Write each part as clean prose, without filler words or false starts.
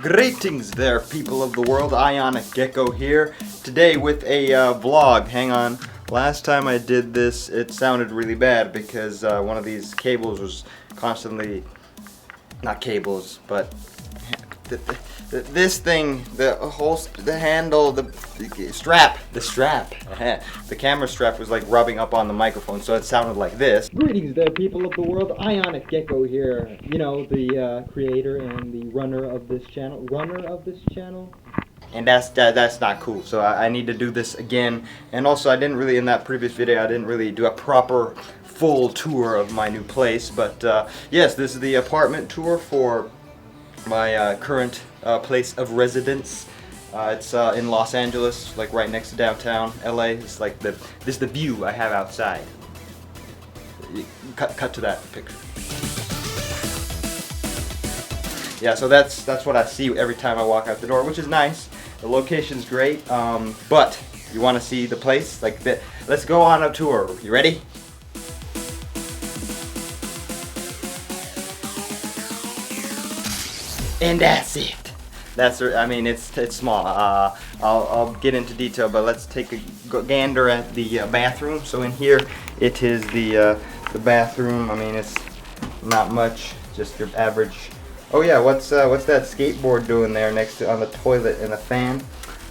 Greetings there, people of the world. IonicGecko here. Today with a vlog. Hang on. Last time I did this, it sounded really bad because one of these cables was constantly, not cables, but this thing, the handle, the strap, the camera strap was like rubbing up on the microphone, so it sounded like this. Greetings there, people of the world. IonicGecko here. You know, the creator and the runner of this channel. And that's not cool, so I need to do this again. And also, I didn't really, in that previous video, I didn't really do a proper full tour of my new place. But yes, this is the apartment tour for my current place of residence. It's in Los Angeles, like right next to downtown LA. It's like this is the view I have outside. Cut to that picture. Yeah, so that's what I see every time I walk out the door, which is nice. The location's great, but you want to see the place like that. Let's go on a tour. You ready? And that's it. I mean, it's small. I'll get into detail, but let's take a gander at the bathroom. So in here, it is the bathroom. I mean, it's not much, just your average. Oh yeah, what's that skateboard doing there next to on the toilet and the fan?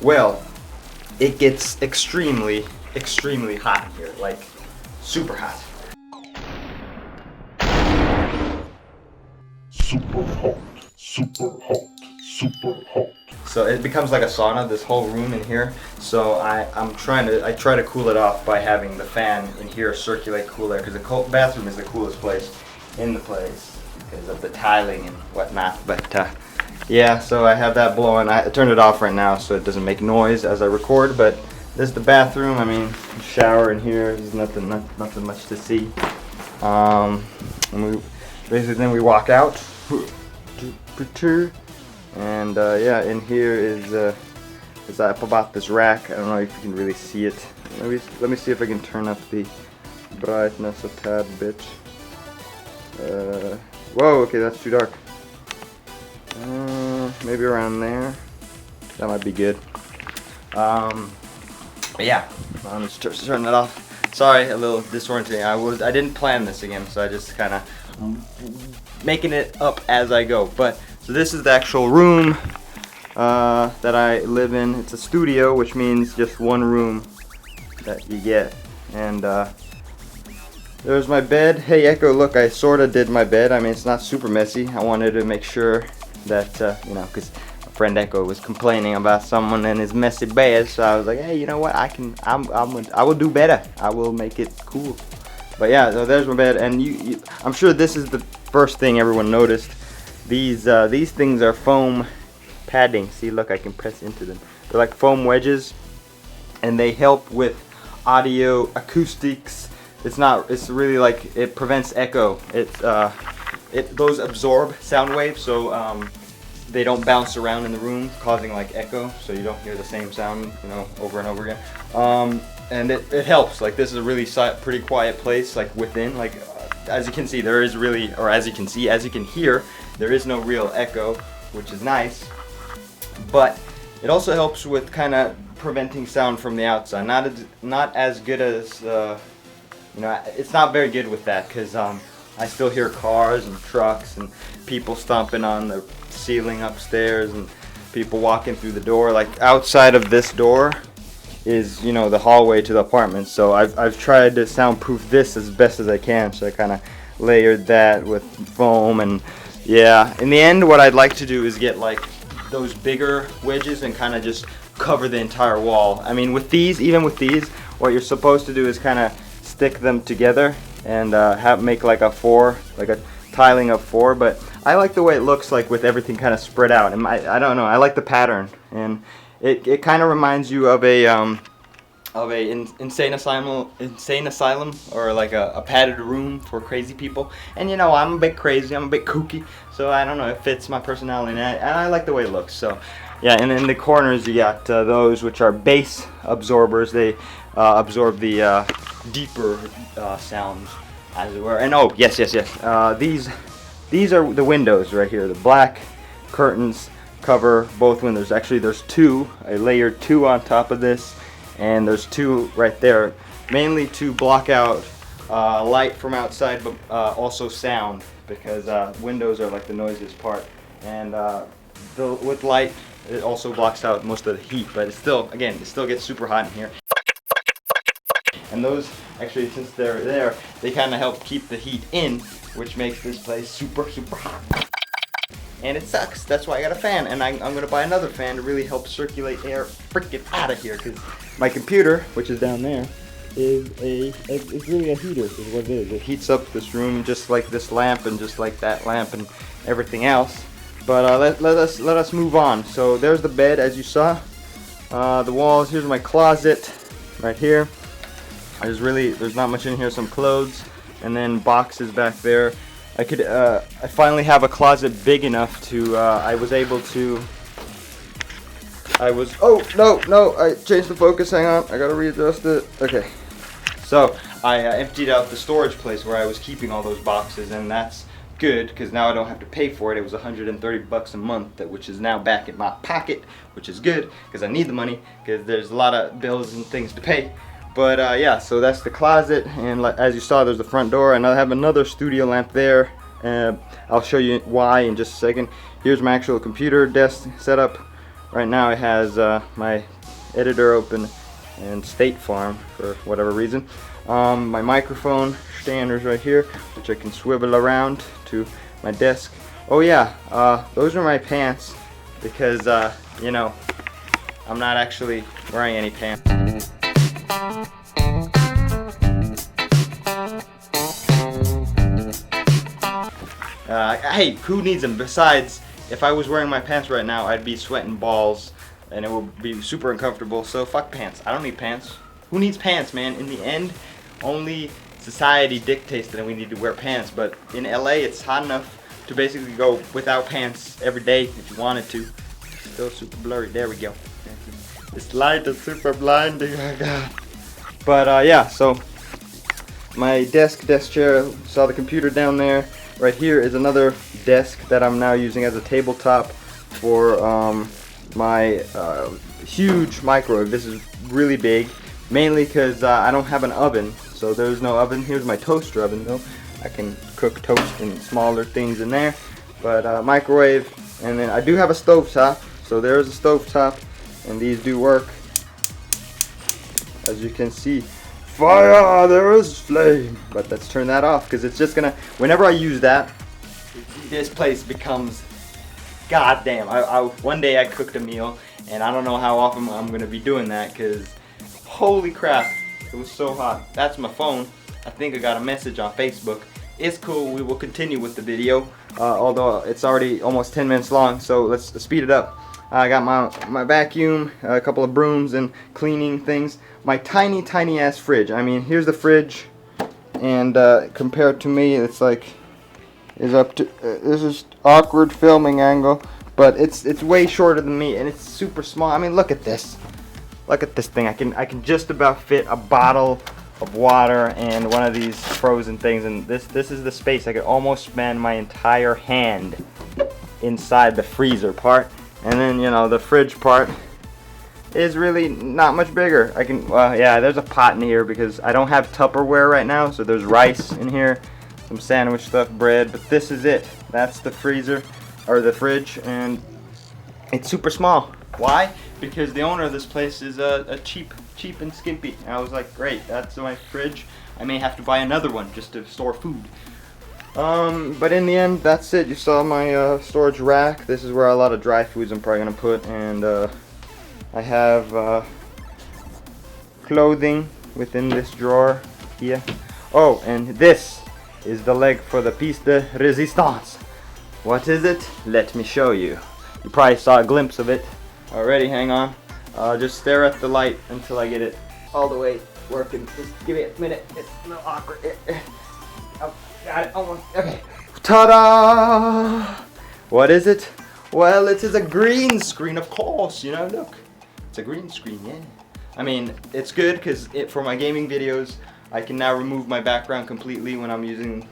Well, it gets extremely hot in here, like super hot. Super hot. So it becomes like a sauna, this whole room in here. So I try to cool it off by having the fan in here circulate cool air, because the bathroom is the coolest place in the place because of the tiling and whatnot. But yeah, so I have that blowing. I turned it off right now so it doesn't make noise as I record. But this is the bathroom. I mean, shower in here. There's nothing much to see. And then we walk out. And yeah, in here is up about this rack. I don't know if you can really see it. Let me see if I can turn up the brightness a tad bit. Whoa, okay, that's too dark. Maybe around there. That might be good. But yeah, I'm just turning it off. Sorry, a little disorienting. I didn't plan this again, so I just kind of making it up as I go. But so this is the actual room that I live in. It's a studio, which means just one room that you get. And there's my bed. Hey Echo, look, I sorta did my bed. I mean, it's not super messy. I wanted to make sure that you know, because my friend Echo was complaining about someone in his messy bed, so I was like, hey, you know what? I will do better. I will make it cool. But yeah, so there's my bed, and I'm sure this is the first thing everyone noticed. These things are foam padding. See, look, I can press into them. They're like foam wedges, and they help with audio acoustics. It's really like, it prevents echo. Those absorb sound waves, so they don't bounce around in the room, causing like echo, so you don't hear the same sound, you know, over and over again. And it helps. Like, this is a really pretty quiet place, like within, like as you can see, there is really, or as you can hear, there is no real echo, which is nice. But it also helps with kind of preventing sound from the outside. Not as good as you know, it's not very good with that, because I still hear cars and trucks and people stomping on the ceiling upstairs and people walking through the door. Like, outside of this door is, you know, the hallway to the apartment. So I've tried to soundproof this as best as I can. So I kind of layered that with foam, and yeah, in the end what I'd like to do is get like those bigger wedges and kind of just cover the entire wall. I mean, with these, even with these, what you're supposed to do is kind of stick them together and make like a tiling of 4. But I like the way it looks, like with everything kind of spread out. And I don't know, I like the pattern, and it kind of reminds you of a insane asylum, or like a padded room for crazy people. And you know, I'm a bit crazy, I'm a bit kooky, so I don't know, it fits my personality, and I like the way it looks. So Yeah, and in the corners you got those which are bass absorbers. They absorb the deeper sounds, as it were. And oh, yes. These are the windows right here. The black curtains cover both windows. Actually, there's two. I layered two on top of this, and there's two right there, mainly to block out light from outside, but also sound, because windows are like the noisiest part. And with light, it also blocks out most of the heat, but it's still, again, it still gets super hot in here. And those, actually, since they're there, they kind of help keep the heat in, which makes this place super hot. And it sucks. That's why I got a fan, and I'm gonna buy another fan to really help circulate air freaking out of here, because my computer, which is down there, it's really a heater, is what it is. It heats up this room just like this lamp and just like that lamp and everything else. But let us move on. So there's the bed, as you saw. The walls. Here's my closet, right here. There's not much in here. Some clothes, and then boxes back there. I finally have a closet big enough to. Oh no! I changed the focus. Hang on. I gotta readjust it. Okay. So I emptied out the storage place where I was keeping all those boxes, and that's good, because now I don't have to pay for it. It was $130 a month, which is now back in my pocket, which is good, because I need the money, because there's a lot of bills and things to pay. But yeah, so that's the closet, and as you saw, there's the front door, and I have another studio lamp there. I'll show you why in just a second. Here's my actual computer desk setup. Right now it has my editor open and State Farm for whatever reason. My microphone stand is right here, which I can swivel around to my desk. Oh yeah, those are my pants, because you know, I'm not actually wearing any pants. Hey, who needs them? Besides, if I was wearing my pants right now, I'd be sweating balls and it would be super uncomfortable. So fuck pants. I don't need pants. Who needs pants, man? In the end, only society dictates that we need to wear pants, but in LA it's hot enough to basically go without pants every day if you wanted to. Still super blurry. There we go. This light is super blinding. Oh god. But yeah, so my desk chair, saw the computer down there. Right here is another desk that I'm now using as a tabletop for my huge microwave. This is really big, mainly because I don't have an oven, so there's no oven. Here's my toaster oven though. I can cook toast and smaller things in there, but microwave. And then I do have a stovetop, so there's a stovetop, and these do work. As you can see, fire, there is flame. But let's turn that off, because it's just gonna, whenever I use that, this place becomes goddamn. One day I cooked a meal, and I don't know how often I'm gonna be doing that, because holy crap, it was so hot. That's my phone. I think I got a message on Facebook. It's cool. We will continue with the video, although it's already almost 10 minutes long, so let's speed it up. I got my vacuum, a couple of brooms and cleaning things. My tiny ass fridge. I mean, here's the fridge, and compared to me, it's like, is up to this is awkward filming angle, but it's way shorter than me, and it's super small. I mean, look at this. Look at this thing. I can just about fit a bottle of water and one of these frozen things, and this is the space. I could almost span my entire hand inside the freezer part. And then, you know, the fridge part is really not much bigger. I can, yeah, there's a pot in here because I don't have Tupperware right now, so there's rice in here, some sandwich stuff, bread, but this is it. That's the freezer, or the fridge, and it's super small. Why? Because the owner of this place is a cheap and skimpy. And I was like, great, that's my fridge. I may have to buy another one just to store food. But in the end, that's it. You saw my storage rack. This is where a lot of dry foods I'm probably gonna put, and I have clothing within this drawer here. Oh, and this is the leg for the piece de resistance. What is it? Let me show you. You probably saw a glimpse of it already. Hang on. Just stare at the light until I get it all the way working. Just give me a minute. It's a little awkward. Oh, got it almost. Okay. Ta-da! What is it? Well, it is a green screen, of course, you know, look. It's a green screen, yeah. I mean, it's good because for my gaming videos, I can now remove my background completely when I'm using,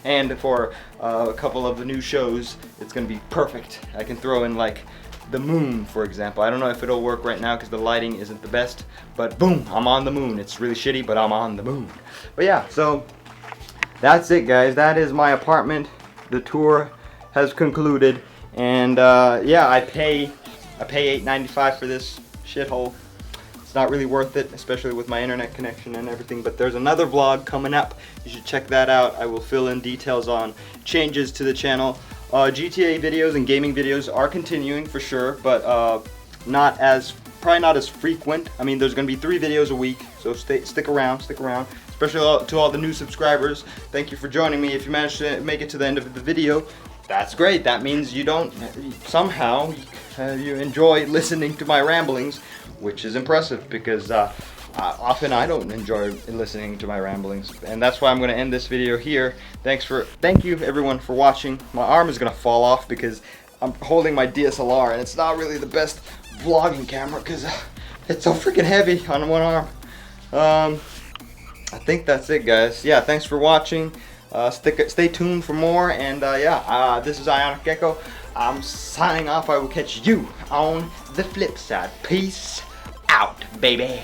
and for a couple of the new shows, it's gonna be perfect. I can throw in like the moon, for example. I don't know if it'll work right now because the lighting isn't the best, but boom, I'm on the moon. It's really shitty, but I'm on the moon. But yeah, so that's it, guys. That is my apartment. The tour has concluded, and yeah, I pay $8.95 for this shithole. It's not really worth it, especially with my internet connection and everything, but there's another vlog coming up. You should check that out. I will fill in details on changes to the channel. GTA videos and gaming videos are continuing for sure, but probably not as frequent. I mean, there's gonna be 3 videos a week, so stick around, especially to all the new subscribers. Thank you for joining me. If you managed to make it to the end of the video, that's great. That means you somehow you enjoy listening to my ramblings, which is impressive because often I don't enjoy listening to my ramblings, and that's why I'm going to end this video here. Thank you everyone for watching. My arm is going to fall off because I'm holding my DSLR, and it's not really the best vlogging camera because it's so freaking heavy on one arm. I think that's it, guys. Yeah, thanks for watching. Stay tuned for more, and this is IonicGecko. I'm signing off. I will catch you on the flip side. Peace out, baby.